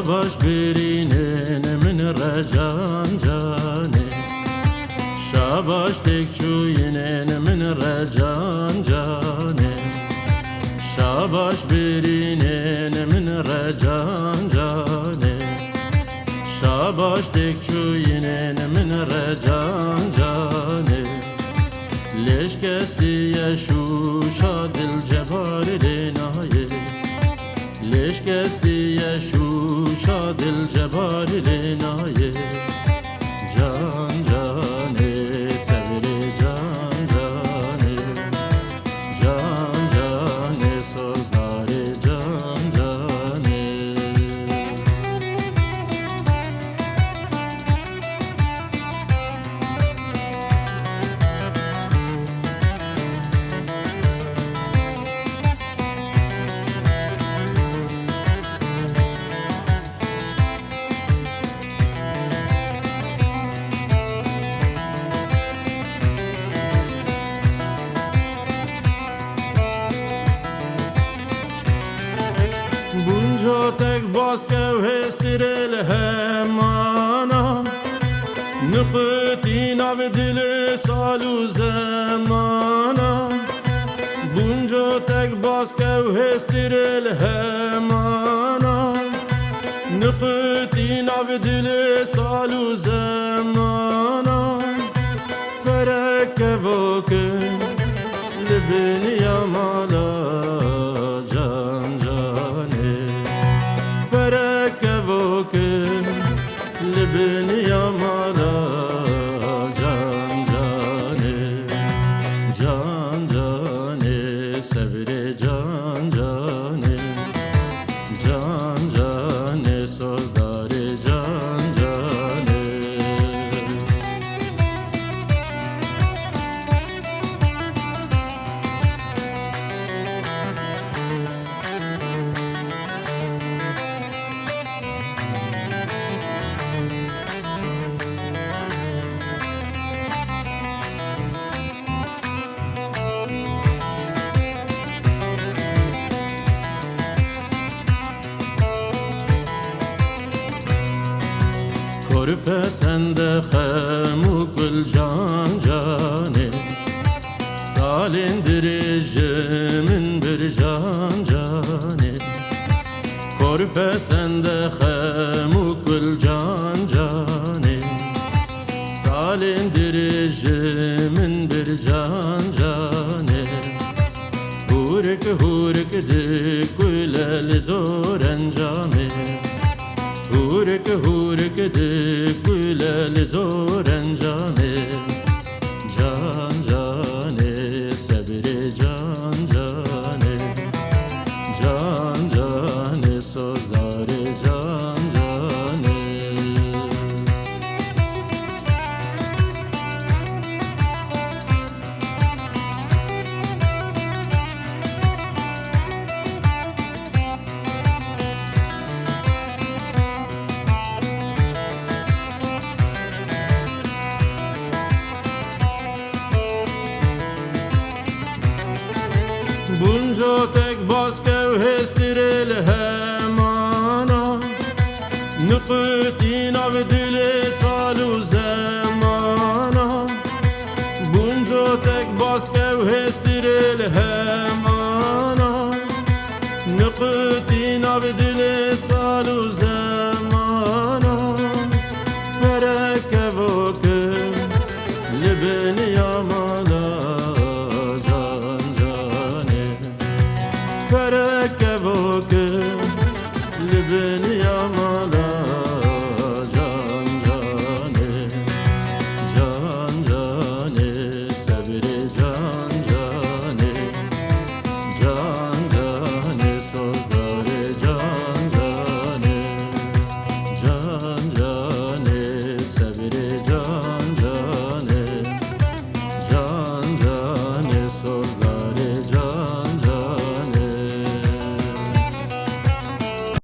شاباش برینن من رجان جانه شاباش تکچوینن من رجان جانه شاباش برینن من رجان جانه شاباش تکچوینن من رجان جانه ليش كسي يشوشا دل جبار لنايه ليش كسي يشوشا دل جبار لنايه جان جاني سبري جان جاني جان جاني سوزاري جان جاني Bunca tek bas kevhestir el hemana Nıkıtin av dili salu zemana Bunca tek bas kevhestir el hemana Nıkıtin av dili salu zemana Ferek kevokin libin yamala لبن يمالا جان جاني جان جاني سبر جان جاني جان جاني سوزدار جان جاني Körpe sende xemukul can cane Salindirijimin bir can cane Körpe sende xemukul can cane Salindirijimin bir can cane Hurik hurik diküleli doren cami Hurik hurik diküleli doren cami Can cani sebri can cani Can cani sozari can cani Bunca tek bas kevhestir el hemana Nıkıtin av dili salu zemana Bunca tek bas kevhestir el hemana Nıkıtin av dili salu zemana Ferek evokim libin yamala Ferek evokim libin yamala can cani can cani sebri can cani can cani sozları can cani can cani sebri can cani can cani sozları can